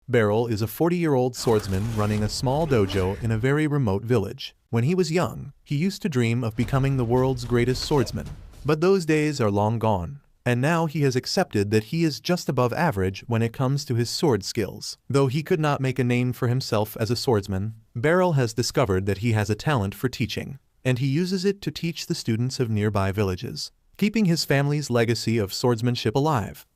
Beryl is a 40-year-old swordsman running a small dojo in a very remote village. When he was young, he used to dream of becoming the world's greatest swordsman. But those days are long gone, and now he has accepted that he is just above average when it comes to his sword skills. Though he could not make a name for himself as a swordsman, Beryl has discovered that he has a talent for teaching, and he uses it to teach the students of nearby villages, keeping his family's legacy of swordsmanship alive.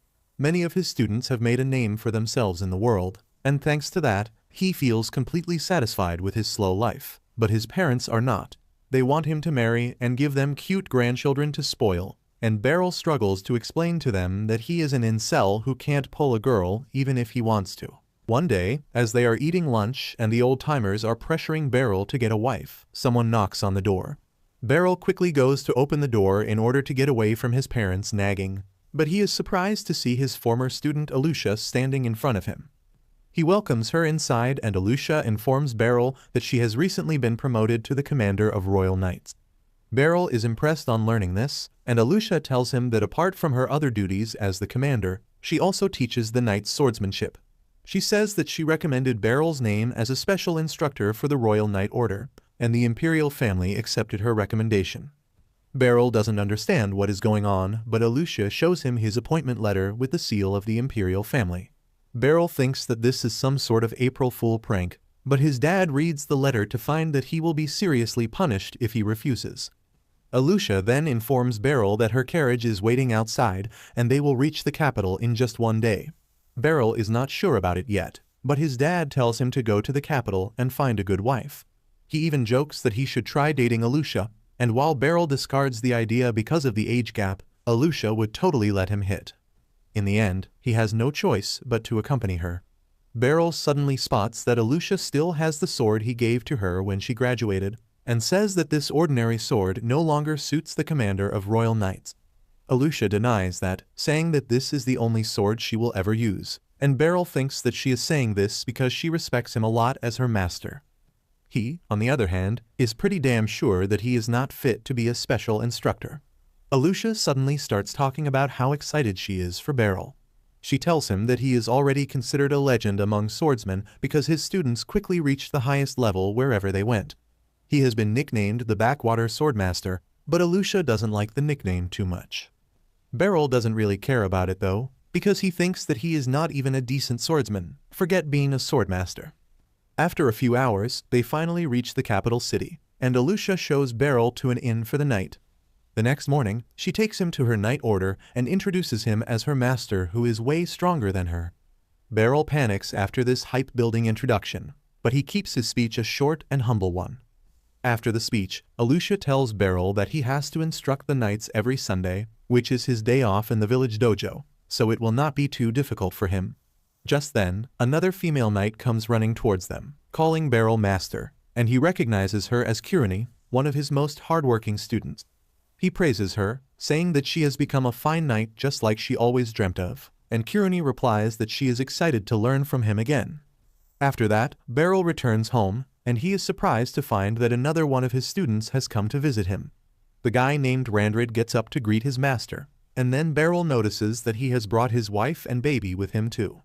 Many of his students have made a name for themselves in the world, and thanks to that, he feels completely satisfied with his slow life. But his parents are not. They want him to marry and give them cute grandchildren to spoil, and Beryl struggles to explain to them that he is an incel who can't pull a girl even if he wants to. One day, as they are eating lunch and the old-timers are pressuring Beryl to get a wife, someone knocks on the door. Beryl quickly goes to open the door in order to get away from his parents' nagging, but he is surprised to see his former student Alusha standing in front of him. He welcomes her inside, and Alusha informs Beryl that she has recently been promoted to the commander of Royal Knights. Beryl is impressed on learning this, and Alusha tells him that apart from her other duties as the commander, she also teaches the knights swordsmanship. She says that she recommended Beryl's name as a special instructor for the Royal Knight Order, and the imperial family accepted her recommendation. Beryl doesn't understand what is going on, but Alusha shows him his appointment letter with the seal of the imperial family. Beryl thinks that this is some sort of April Fool prank, but his dad reads the letter to find that he will be seriously punished if he refuses. Alusha then informs Beryl that her carriage is waiting outside and they will reach the capital in just one day. Beryl is not sure about it yet, but his dad tells him to go to the capital and find a good wife. He even jokes that he should try dating Alusha, and while Beryl discards the idea because of the age gap, Alusha would totally let him hit. In the end, he has no choice but to accompany her. Beryl suddenly spots that Alusha still has the sword he gave to her when she graduated, and says that this ordinary sword no longer suits the commander of Royal Knights. Alusha denies that, saying that this is the only sword she will ever use, and Beryl thinks that she is saying this because she respects him a lot as her master. He, on the other hand, is pretty damn sure that he is not fit to be a special instructor. Alusha suddenly starts talking about how excited she is for Beryl. She tells him that he is already considered a legend among swordsmen because his students quickly reached the highest level wherever they went. He has been nicknamed the Backwater Swordmaster, but Alusha doesn't like the nickname too much. Beryl doesn't really care about it though, because he thinks that he is not even a decent swordsman, forget being a swordmaster. After a few hours, they finally reach the capital city, and Alusha shows Beryl to an inn for the night. The next morning, she takes him to her knight order and introduces him as her master who is way stronger than her. Beryl panics after this hype-building introduction, but he keeps his speech a short and humble one. After the speech, Alusha tells Beryl that he has to instruct the knights every Sunday, which is his day off in the village dojo, so it will not be too difficult for him. Just then, another female knight comes running towards them, calling Beryl master, and he recognizes her as Kirani, one of his most hardworking students. He praises her, saying that she has become a fine knight just like she always dreamt of, and Kirani replies that she is excited to learn from him again. After that, Beryl returns home, and he is surprised to find that another one of his students has come to visit him. The guy named Randrid gets up to greet his master, and then Beryl notices that he has brought his wife and baby with him too.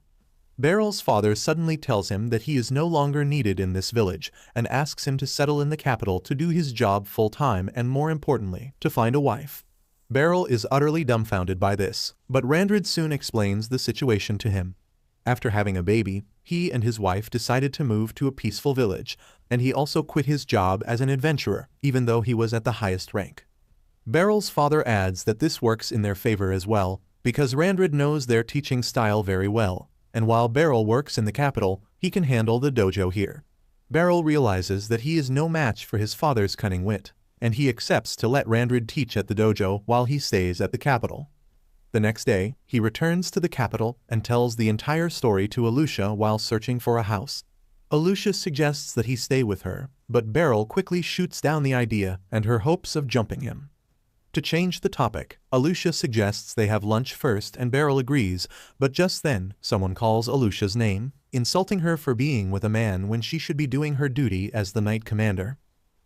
Beryl's father suddenly tells him that he is no longer needed in this village and asks him to settle in the capital to do his job full-time and, more importantly, to find a wife. Beryl is utterly dumbfounded by this, but Randrid soon explains the situation to him. After having a baby, he and his wife decided to move to a peaceful village, and he also quit his job as an adventurer, even though he was at the highest rank. Beryl's father adds that this works in their favor as well, because Randrid knows their teaching style very well, and while Beryl works in the capital, he can handle the dojo here. Beryl realizes that he is no match for his father's cunning wit, and he accepts to let Randrid teach at the dojo while he stays at the capital. The next day, he returns to the capital and tells the entire story to Alusha while searching for a house. Alusha suggests that he stay with her, but Beryl quickly shoots down the idea and her hopes of jumping him. To change the topic, Alusha suggests they have lunch first and Beryl agrees, but just then, someone calls Alusha's name, insulting her for being with a man when she should be doing her duty as the knight commander.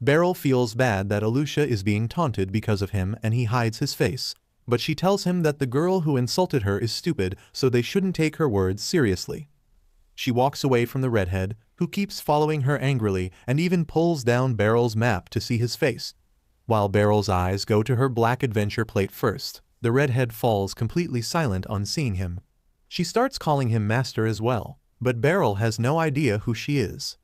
Beryl feels bad that Alusha is being taunted because of him and he hides his face, but she tells him that the girl who insulted her is stupid so they shouldn't take her words seriously. She walks away from the redhead, who keeps following her angrily and even pulls down Beryl's map to see his face. While Beryl's eyes go to her black adventure plate first, the redhead falls completely silent on seeing him. She starts calling him master as well, but Beryl has no idea who she is.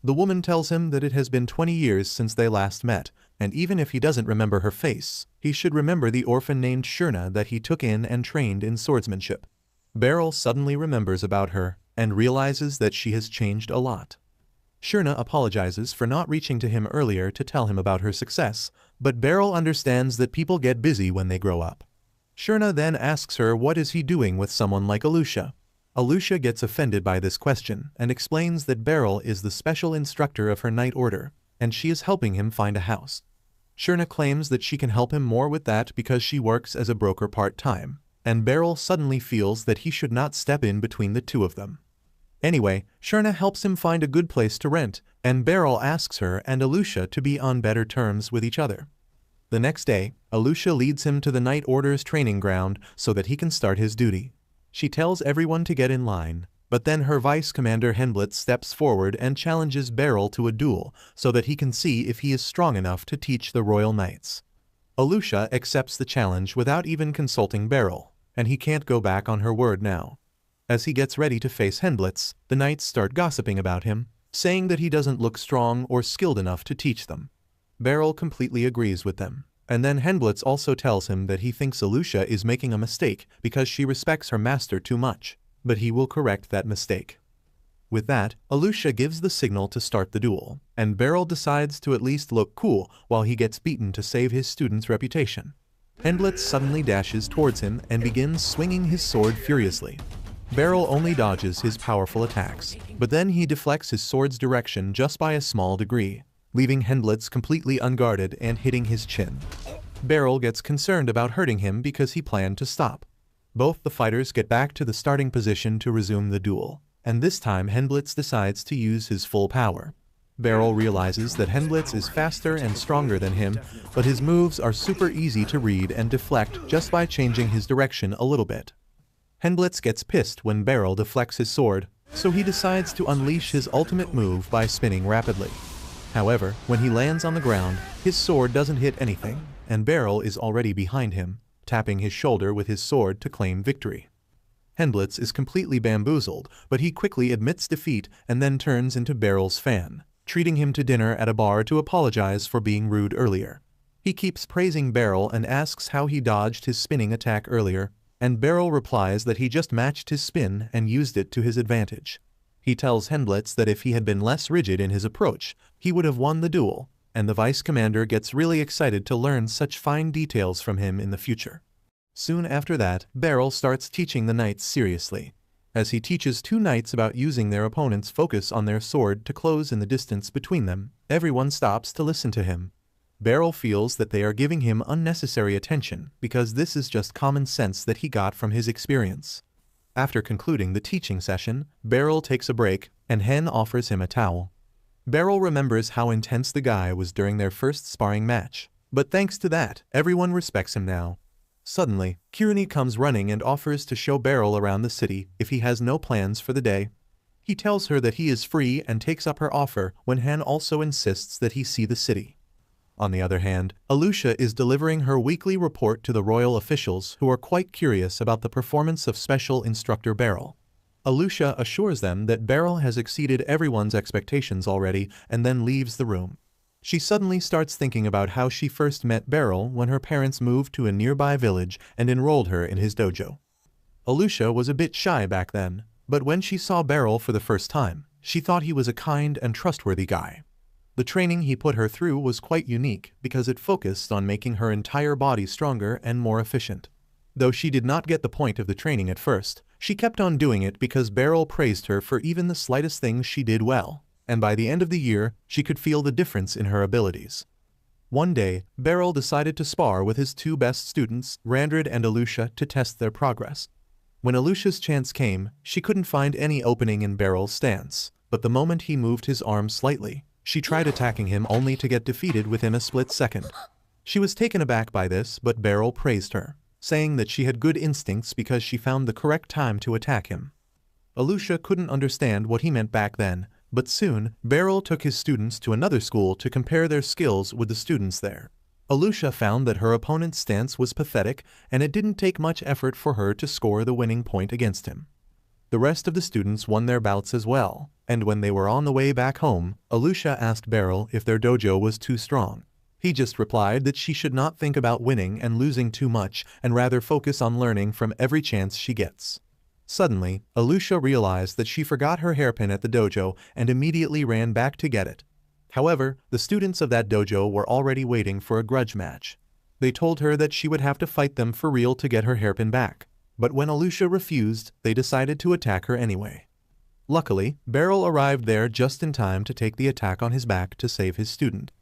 The woman tells him that it has been 20 years since they last met, and even if he doesn't remember her face, he should remember the orphan named Shurna that he took in and trained in swordsmanship. Beryl suddenly remembers about her and realizes that she has changed a lot. Shurna apologizes for not reaching to him earlier to tell him about her success, but Beryl understands that people get busy when they grow up. Shurna then asks her what is he doing with someone like Alusha. Alusha gets offended by this question and explains that Beryl is the special instructor of her Knight Order, and she is helping him find a house. Shurna claims that she can help him more with that because she works as a broker part-time, and Beryl suddenly feels that he should not step in between the two of them. Anyway, Shurna helps him find a good place to rent, and Beryl asks her and Alusha to be on better terms with each other. The next day, Alusha leads him to the Knight Order's training ground so that he can start his duty. She tells everyone to get in line, but then her Vice Commander Henblitz steps forward and challenges Beryl to a duel so that he can see if he is strong enough to teach the Royal Knights. Alusha accepts the challenge without even consulting Beryl, and he can't go back on her word now. As he gets ready to face Henblitz, the knights start gossiping about him, saying that he doesn't look strong or skilled enough to teach them. Beryl completely agrees with them, and then Henblitz also tells him that he thinks Alusha is making a mistake because she respects her master too much, but he will correct that mistake. With that, Alusha gives the signal to start the duel, and Beryl decides to at least look cool while he gets beaten to save his student's reputation. Henblitz suddenly dashes towards him and begins swinging his sword furiously. Beryl only dodges his powerful attacks, but then he deflects his sword's direction just by a small degree, leaving Henblitz completely unguarded and hitting his chin. Beryl gets concerned about hurting him because he planned to stop. Both the fighters get back to the starting position to resume the duel, and this time Henblitz decides to use his full power. Beryl realizes that Henblitz is faster and stronger than him, but his moves are super easy to read and deflect just by changing his direction a little bit. Henblitz gets pissed when Beryl deflects his sword, so he decides to unleash his ultimate move by spinning rapidly. However, when he lands on the ground, his sword doesn't hit anything, and Beryl is already behind him, tapping his shoulder with his sword to claim victory. Henblitz is completely bamboozled, but he quickly admits defeat and then turns into Beryl's fan, treating him to dinner at a bar to apologize for being rude earlier. He keeps praising Beryl and asks how he dodged his spinning attack earlier, and Beryl replies that he just matched his spin and used it to his advantage. He tells Henblitz that if he had been less rigid in his approach, he would have won the duel, and the Vice Commander gets really excited to learn such fine details from him in the future. Soon after that, Beryl starts teaching the knights seriously. As he teaches two knights about using their opponent's focus on their sword to close in the distance between them, everyone stops to listen to him. Beryl feels that they are giving him unnecessary attention because this is just common sense that he got from his experience. After concluding the teaching session, Beryl takes a break, and Hen offers him a towel. Beryl remembers how intense the guy was during their first sparring match, but thanks to that, everyone respects him now. Suddenly, Kirani comes running and offers to show Beryl around the city if he has no plans for the day. He tells her that he is free and takes up her offer when Hen also insists that he see the city. On the other hand, Alusha is delivering her weekly report to the royal officials who are quite curious about the performance of Special Instructor Beryl. Alusha assures them that Beryl has exceeded everyone's expectations already and then leaves the room. She suddenly starts thinking about how she first met Beryl when her parents moved to a nearby village and enrolled her in his dojo. Alusha was a bit shy back then, but when she saw Beryl for the first time, she thought he was a kind and trustworthy guy. The training he put her through was quite unique because it focused on making her entire body stronger and more efficient. Though she did not get the point of the training at first, she kept on doing it because Beryl praised her for even the slightest things she did well, and by the end of the year, she could feel the difference in her abilities. One day, Beryl decided to spar with his two best students, Randrid and Alusha, to test their progress. When Alusha's chance came, she couldn't find any opening in Beryl's stance, but the moment he moved his arm slightly, she tried attacking him only to get defeated within a split second. She was taken aback by this, but Beryl praised her, saying that she had good instincts because she found the correct time to attack him. Alusha couldn't understand what he meant back then, but soon, Beryl took his students to another school to compare their skills with the students there. Alusha found that her opponent's stance was pathetic, and it didn't take much effort for her to score the winning point against him. The rest of the students won their bouts as well, and when they were on the way back home, Alusha asked Beryl if their dojo was too strong. He just replied that she should not think about winning and losing too much and rather focus on learning from every chance she gets. Suddenly, Alusha realized that she forgot her hairpin at the dojo and immediately ran back to get it. However, the students of that dojo were already waiting for a grudge match. They told her that she would have to fight them for real to get her hairpin back. But when Alusha refused, they decided to attack her anyway. Luckily, Beryl arrived there just in time to take the attack on his back to save his student.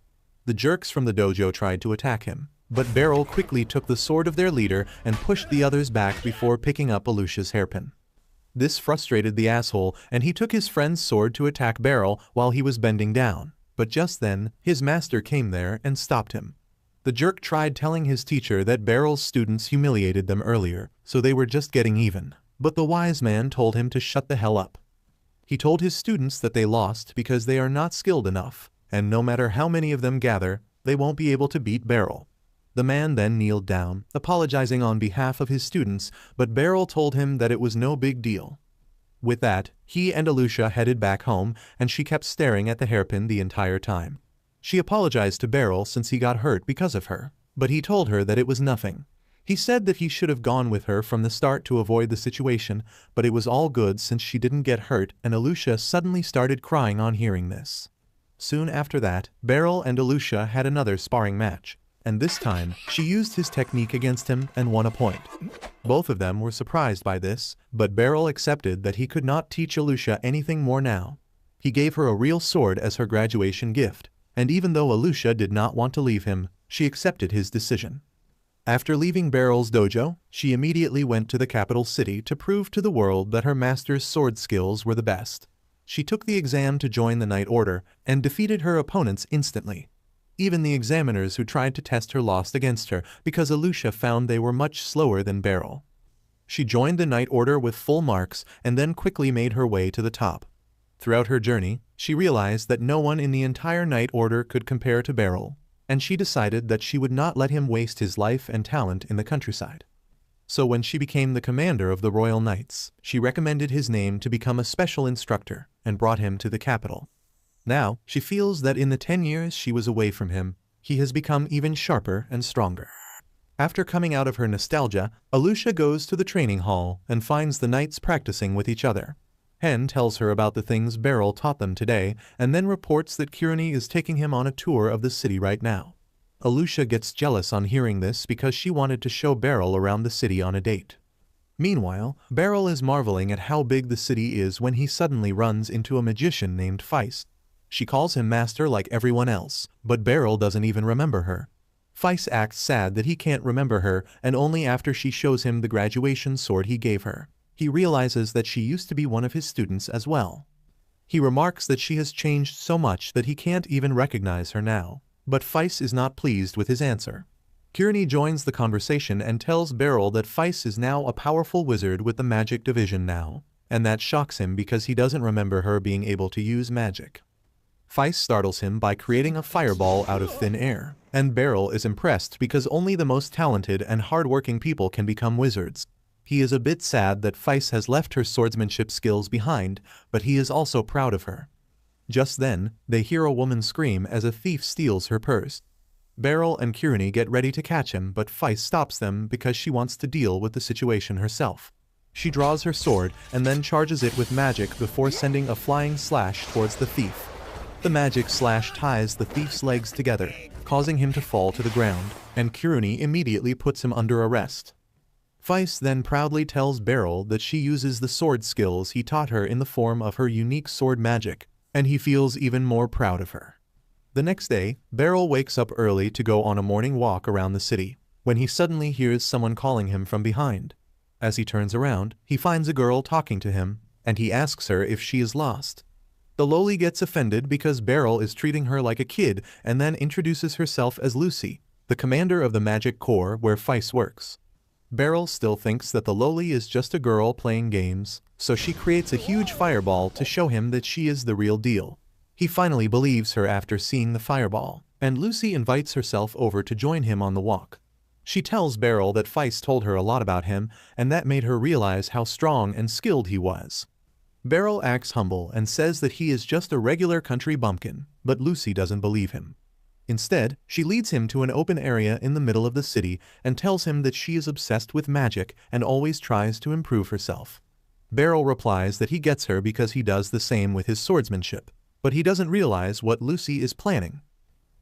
The jerks from the dojo tried to attack him, but Beryl quickly took the sword of their leader and pushed the others back before picking up Alusha's hairpin. This frustrated the asshole, and he took his friend's sword to attack Beryl while he was bending down. But just then, his master came there and stopped him. The jerk tried telling his teacher that Beryl's students humiliated them earlier, so they were just getting even. But the wise man told him to shut the hell up. He told his students that they lost because they are not skilled enough, and no matter how many of them gather, they won't be able to beat Beryl. The man then kneeled down, apologizing on behalf of his students, but Beryl told him that it was no big deal. With that, he and Alusha headed back home, and she kept staring at the hairpin the entire time. She apologized to Beryl since he got hurt because of her, but he told her that it was nothing. He said that he should have gone with her from the start to avoid the situation, but it was all good since she didn't get hurt, and Alusha suddenly started crying on hearing this. Soon after that, Beryl and Alusha had another sparring match, and this time, she used his technique against him and won a point. Both of them were surprised by this, but Beryl accepted that he could not teach Alusha anything more now. He gave her a real sword as her graduation gift, and even though Alusha did not want to leave him, she accepted his decision. After leaving Beryl's dojo, she immediately went to the capital city to prove to the world that her master's sword skills were the best. She took the exam to join the Knight Order and defeated her opponents instantly. Even the examiners who tried to test her lost against her because Alusha found they were much slower than Beryl. She joined the Knight Order with full marks and then quickly made her way to the top. Throughout her journey, she realized that no one in the entire Knight Order could compare to Beryl, and she decided that she would not let him waste his life and talent in the countryside. So when she became the commander of the Royal Knights, she recommended his name to become a special instructor and brought him to the capital. Now, she feels that in the 10 years she was away from him, he has become even sharper and stronger. After coming out of her nostalgia, Alusha goes to the training hall and finds the knights practicing with each other. Hen tells her about the things Beryl taught them today and then reports that Kirani is taking him on a tour of the city right now. Alusha gets jealous on hearing this because she wanted to show Beryl around the city on a date. Meanwhile, Beryl is marveling at how big the city is when he suddenly runs into a magician named Feist. She calls him master like everyone else, but Beryl doesn't even remember her. Feist acts sad that he can't remember her, and only after she shows him the graduation sword he gave her, he realizes that she used to be one of his students as well. He remarks that she has changed so much that he can't even recognize her now, but Feist is not pleased with his answer. Kirani joins the conversation and tells Beryl that Feist is now a powerful wizard with the magic division now, and that shocks him because he doesn't remember her being able to use magic. Feist startles him by creating a fireball out of thin air, and Beryl is impressed because only the most talented and hard-working people can become wizards. He is a bit sad that Feist has left her swordsmanship skills behind, but he is also proud of her. Just then, they hear a woman scream as a thief steals her purse. Beryl and Kirani get ready to catch him, but Feist stops them because she wants to deal with the situation herself. She draws her sword and then charges it with magic before sending a flying slash towards the thief. The magic slash ties the thief's legs together, causing him to fall to the ground, and Kirani immediately puts him under arrest. Feist then proudly tells Beryl that she uses the sword skills he taught her in the form of her unique sword magic, and he feels even more proud of her. The next day, Beryl wakes up early to go on a morning walk around the city, when he suddenly hears someone calling him from behind. As he turns around, he finds a girl talking to him, and he asks her if she is lost. The loli gets offended because Beryl is treating her like a kid and then introduces herself as Lucy, the commander of the Magic Corps where Feist works. Beryl still thinks that the lowly is just a girl playing games, so she creates a huge fireball to show him that she is the real deal. He finally believes her after seeing the fireball, and Lucy invites herself over to join him on the walk. She tells Beryl that Feist told her a lot about him, and that made her realize how strong and skilled he was. Beryl acts humble and says that he is just a regular country bumpkin, but Lucy doesn't believe him. Instead, she leads him to an open area in the middle of the city and tells him that she is obsessed with magic and always tries to improve herself. Beryl replies that he gets her because he does the same with his swordsmanship, but he doesn't realize what Lucy is planning.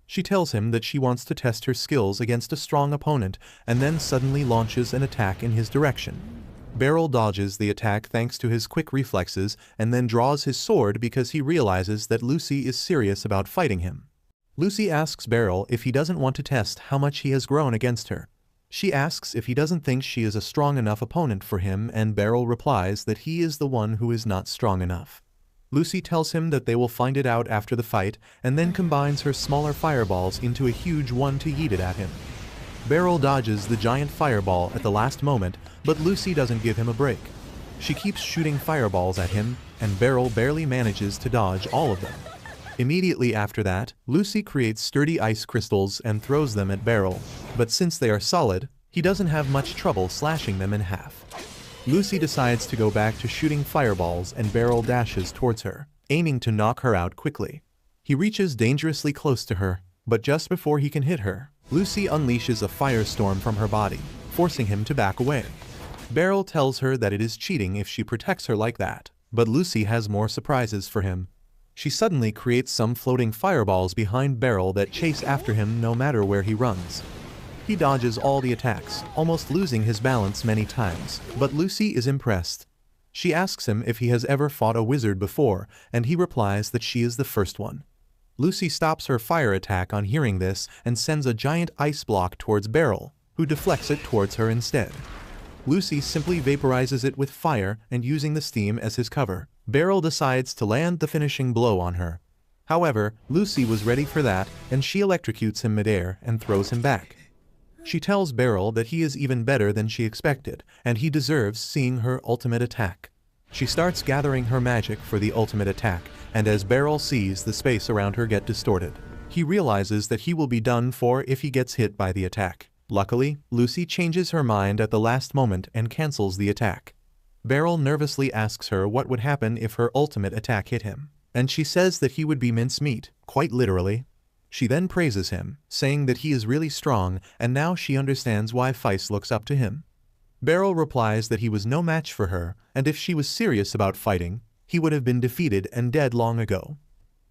She tells him that she wants to test her skills against a strong opponent and then suddenly launches an attack in his direction. Beryl dodges the attack thanks to his quick reflexes and then draws his sword because he realizes that Lucy is serious about fighting him. Lucy asks Beryl if he doesn't want to test how much he has grown against her. She asks if he doesn't think she is a strong enough opponent for him, and Beryl replies that he is the one who is not strong enough. Lucy tells him that they will find it out after the fight and then combines her smaller fireballs into a huge one to yeet it at him. Beryl dodges the giant fireball at the last moment, but Lucy doesn't give him a break. She keeps shooting fireballs at him, and Beryl barely manages to dodge all of them. Immediately after that, Lucy creates sturdy ice crystals and throws them at Beryl, but since they are solid, he doesn't have much trouble slashing them in half. Lucy decides to go back to shooting fireballs and Beryl dashes towards her, aiming to knock her out quickly. He reaches dangerously close to her, but just before he can hit her, Lucy unleashes a firestorm from her body, forcing him to back away. Beryl tells her that it is cheating if she protects her like that, but Lucy has more surprises for him. She suddenly creates some floating fireballs behind Beryl that chase after him no matter where he runs. He dodges all the attacks, almost losing his balance many times, but Lucy is impressed. She asks him if he has ever fought a wizard before, and he replies that she is the first one. Lucy stops her fire attack on hearing this and sends a giant ice block towards Beryl, who deflects it towards her instead. Lucy simply vaporizes it with fire and using the steam as his cover. Beryl decides to land the finishing blow on her. However, Lucy was ready for that and she electrocutes him midair and throws him back. She tells Beryl that he is even better than she expected and he deserves seeing her ultimate attack. She starts gathering her magic for the ultimate attack, and as Beryl sees the space around her get distorted, he realizes that he will be done for if he gets hit by the attack. Luckily, Lucy changes her mind at the last moment and cancels the attack. Beryl nervously asks her what would happen if her ultimate attack hit him, and she says that he would be mincemeat, quite literally. She then praises him, saying that he is really strong, and now she understands why Feist looks up to him. Beryl replies that he was no match for her, and if she was serious about fighting, he would have been defeated and dead long ago.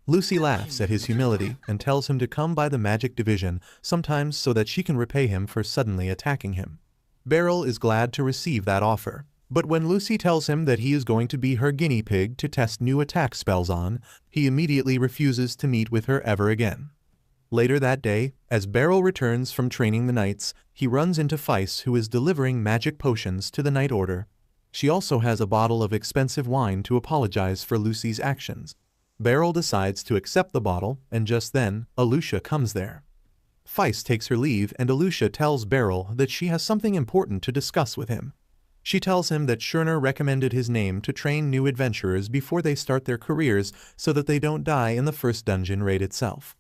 Lucy laughs at his humility and tells him to come by the magic division sometimes so that she can repay him for suddenly attacking him. Beryl is glad to receive that offer, but when Lucy tells him that he is going to be her guinea pig to test new attack spells on, he immediately refuses to meet with her ever again. Later that day, as Beryl returns from training the knights, he runs into Feist, who is delivering magic potions to the Knight Order. She also has a bottle of expensive wine to apologize for Lucy's actions. Beryl decides to accept the bottle, and just then, Alusha comes there. Feist takes her leave and Alusha tells Beryl that she has something important to discuss with him. She tells him that Schurner recommended his name to train new adventurers before they start their careers so that they don't die in the first dungeon raid itself.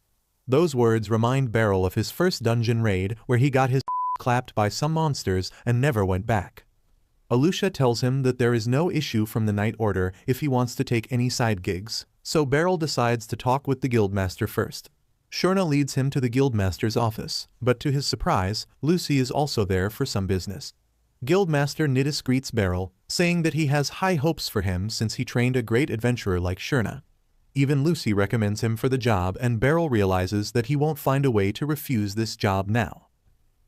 Those words remind Beryl of his first dungeon raid where he got his clapped by some monsters and never went back. Alusha tells him that there is no issue from the Knight Order if he wants to take any side gigs, so Beryl decides to talk with the Guildmaster first. Schurner leads him to the Guildmaster's office, but to his surprise, Lucy is also there for some business. Guildmaster Nidus greets Beryl, saying that he has high hopes for him since he trained a great adventurer like Schurner. Even Lucy recommends him for the job and Beryl realizes that he won't find a way to refuse this job now.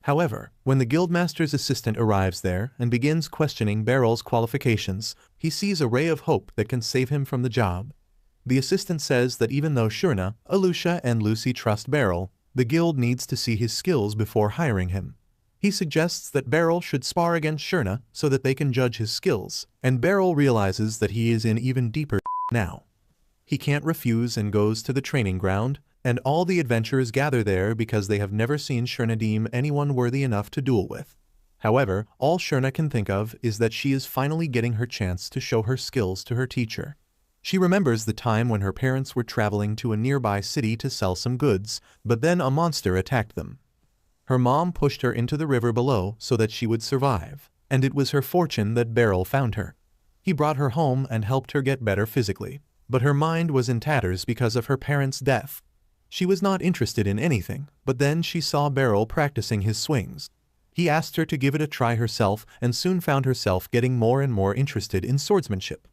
However, when the Guildmaster's assistant arrives there and begins questioning Beryl's qualifications, he sees a ray of hope that can save him from the job. The assistant says that even though Schurner, Alusha, and Lucy trust Beryl, the guild needs to see his skills before hiring him. He suggests that Beryl should spar against Schurner so that they can judge his skills, and Beryl realizes that he is in even deeper now. He can't refuse and goes to the training ground, and all the adventurers gather there because they have never seen Schurner deem anyone worthy enough to duel with. However, all Shurna can think of is that she is finally getting her chance to show her skills to her teacher. She remembers the time when her parents were traveling to a nearby city to sell some goods, but then a monster attacked them. Her mom pushed her into the river below so that she would survive, and it was her fortune that Beryl found her. He brought her home and helped her get better physically, but her mind was in tatters because of her parents' death. She was not interested in anything, but then she saw Beryl practicing his swings. He asked her to give it a try herself and soon found herself getting more and more interested in swordsmanship.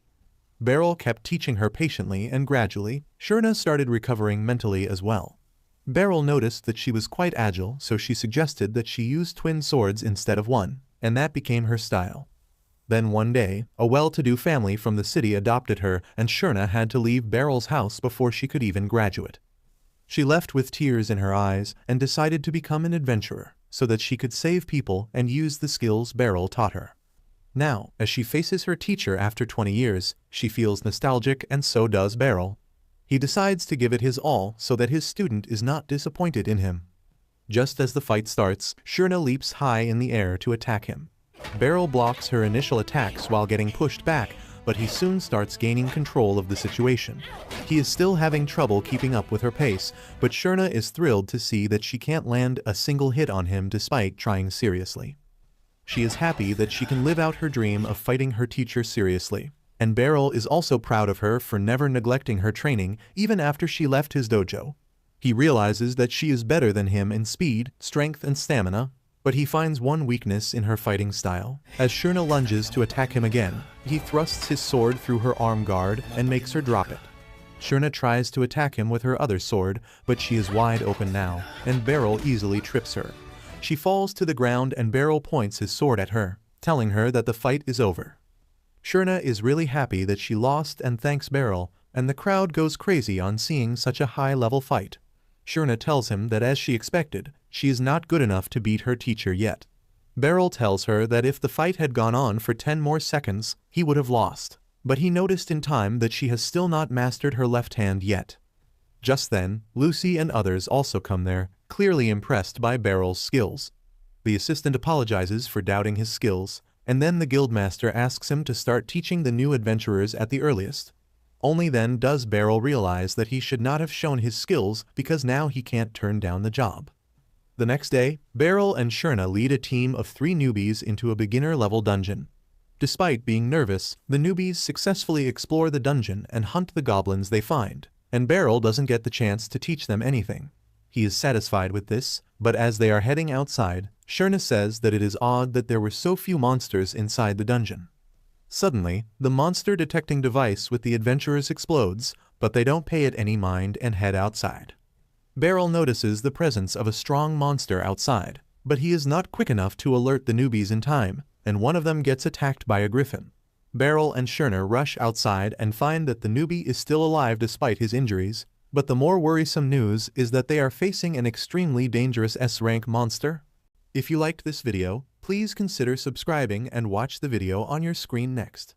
Beryl kept teaching her patiently and gradually, Shurna started recovering mentally as well. Beryl noticed that she was quite agile, so she suggested that she use twin swords instead of one, and that became her style. Then one day, a well-to-do family from the city adopted her and Shurna had to leave Beryl's house before she could even graduate. She left with tears in her eyes and decided to become an adventurer, so that she could save people and use the skills Beryl taught her. Now, as she faces her teacher after 20 years, she feels nostalgic and so does Beryl. He decides to give it his all so that his student is not disappointed in him. Just as the fight starts, Shurna leaps high in the air to attack him. Beryl blocks her initial attacks while getting pushed back, but he soon starts gaining control of the situation. He is still having trouble keeping up with her pace, but Shurna is thrilled to see that she can't land a single hit on him despite trying seriously. She is happy that she can live out her dream of fighting her teacher seriously, and Beryl is also proud of her for never neglecting her training even after she left his dojo. He realizes that she is better than him in speed, strength, and stamina, but he finds one weakness in her fighting style. As Shurna lunges to attack him again, he thrusts his sword through her arm guard and makes her drop it. Shurna tries to attack him with her other sword, but she is wide open now, and Beryl easily trips her. She falls to the ground and Beryl points his sword at her, telling her that the fight is over. Shurna is really happy that she lost and thanks Beryl, and the crowd goes crazy on seeing such a high-level fight. Shurna tells him that as she expected, she is not good enough to beat her teacher yet. Beryl tells her that if the fight had gone on for 10 more seconds, he would have lost, but he noticed in time that she has still not mastered her left hand yet. Just then, Lucy and others also come there, clearly impressed by Beryl's skills. The assistant apologizes for doubting his skills, and then the guildmaster asks him to start teaching the new adventurers at the earliest. Only then does Beryl realize that he should not have shown his skills because now he can't turn down the job. The next day, Beryl and Shurna lead a team of 3 newbies into a beginner-level dungeon. Despite being nervous, the newbies successfully explore the dungeon and hunt the goblins they find, and Beryl doesn't get the chance to teach them anything. He is satisfied with this, but as they are heading outside, Shurna says that it is odd that there were so few monsters inside the dungeon. Suddenly, the monster detecting device with the adventurers explodes, but they don't pay it any mind and head outside. Beryl notices the presence of a strong monster outside, but he is not quick enough to alert the newbies in time, and one of them gets attacked by a griffin. Beryl and Shurna rush outside and find that the newbie is still alive despite his injuries, but the more worrisome news is that they are facing an extremely dangerous S-rank monster. If you liked this video, please consider subscribing and watch the video on your screen next.